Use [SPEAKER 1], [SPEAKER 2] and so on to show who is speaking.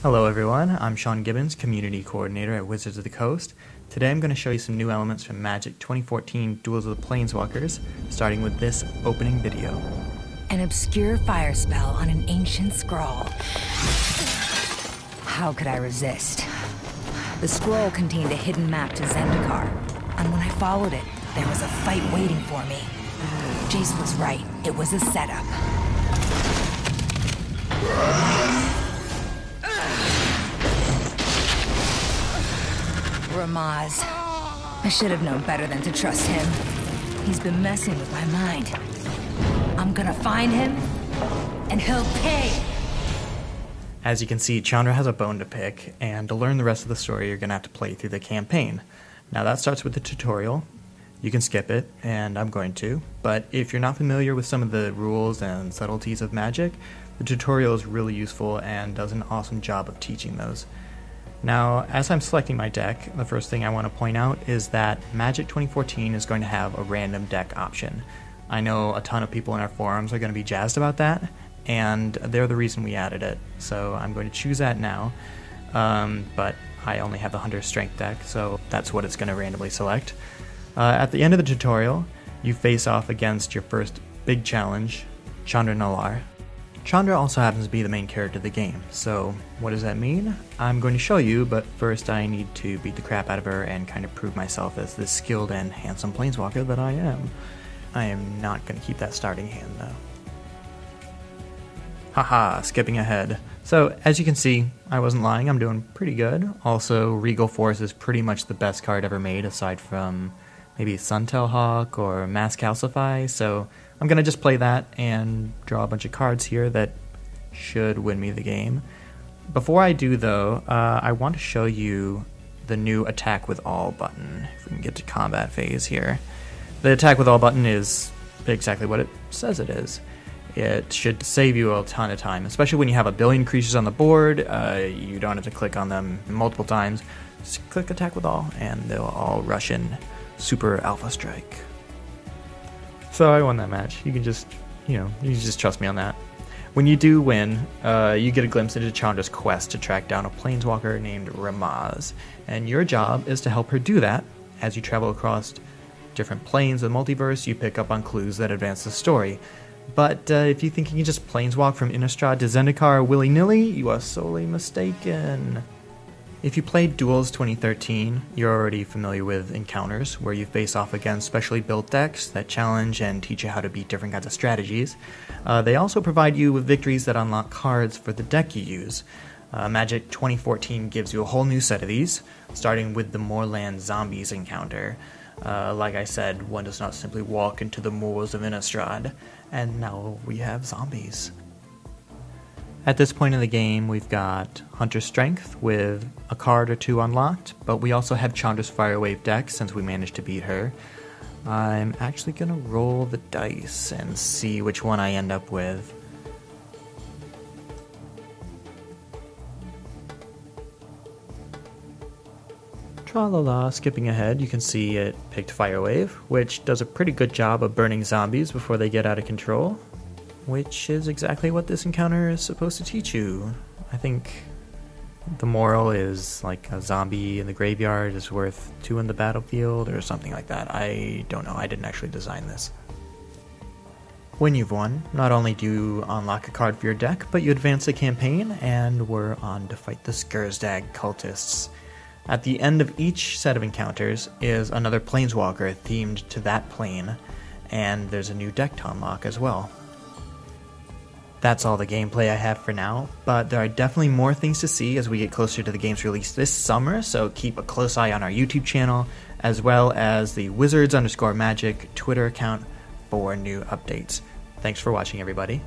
[SPEAKER 1] Hello everyone, I'm Sean Gibbons, Community Coordinator at Wizards of the Coast. Today I'm going to show you some new elements from Magic 2014 Duels of the Planeswalkers, starting with this opening video.
[SPEAKER 2] An obscure fire spell on an ancient scroll. How could I resist? The scroll contained a hidden map to Zendikar, and when I followed it, there was a fight waiting for me. Jace was right, it was a setup. Ramaz. I should have known better than to trust him. He's been messing with my mind. I'm gonna find him, and he'll pay!
[SPEAKER 1] As you can see, Chandra has a bone to pick, and to learn the rest of the story, you're going to have to play through the campaign. Now that starts with the tutorial. You can skip it, and I'm going to, but if you're not familiar with some of the rules and subtleties of Magic, the tutorial is really useful and does an awesome job of teaching those. Now, as I'm selecting my deck, the first thing I want to point out is that Magic 2014 is going to have a random deck option. I know a ton of people in our forums are going to be jazzed about that, and they're the reason we added it. So I'm going to choose that now, but I only have the Hunter's Strength deck, so that's what it's going to randomly select. At the end of the tutorial, you face off against your first big challenge, Chandra Nalaar. Chandra also happens to be the main character of the game, so what does that mean? I'm going to show you, but first I need to beat the crap out of her and kind of prove myself as the skilled and handsome planeswalker that I am. I am not going to keep that starting hand though. Haha, skipping ahead. So, as you can see, I wasn't lying, I'm doing pretty good. Also, Regal Force is pretty much the best card ever made, aside from maybe Suntail Hawk or Mass Calcify, so I'm going to just play that and draw a bunch of cards here that should win me the game. Before I do, though, I want to show you the new Attack with All button, if we can get to combat phase here. The Attack with All button is exactly what it says it is. It should save you a ton of time, especially when you have a billion creatures on the board. You don't have to click on them multiple times. Just click Attack with All, and they'll all rush in Super Alpha Strike. So I won that match. You can just, you just trust me on that. When you do win, you get a glimpse into Chandra's quest to track down a planeswalker named Ramaz, and your job is to help her do that. As you travel across different planes of the multiverse, you pick up on clues that advance the story. But if you think you can just planeswalk from Innistrad to Zendikar willy-nilly, you are sorely mistaken. If you played Duels 2013, you're already familiar with encounters, where you face off against specially built decks that challenge and teach you how to beat different kinds of strategies. They also provide you with victories that unlock cards for the deck you use. Magic 2014 gives you a whole new set of these, starting with the Moorland Zombies encounter. Like I said, one does not simply walk into the moors of Innistrad, and now we have zombies. At this point in the game, we've got Hunter's Strength with a card or two unlocked, but we also have Chandra's Firewave deck since we managed to beat her. I'm actually going to roll the dice and see which one I end up with. Tra-la-la, skipping ahead, you can see it picked Firewave, which does a pretty good job of burning zombies before they get out of control. Which is exactly what this encounter is supposed to teach you. I think the moral is like a zombie in the graveyard is worth 2 in the battlefield or something like that. I don't know, I didn't actually design this. When you've won, not only do you unlock a card for your deck, but you advance the campaign and we're on to fight the Skursdag cultists. At the end of each set of encounters is another planeswalker themed to that plane, and there's a new deck to unlock as well. That's all the gameplay I have for now, but there are definitely more things to see as we get closer to the game's release this summer, so keep a close eye on our YouTube channel, as well as the Wizards_Magic Twitter account for new updates. Thanks for watching, everybody.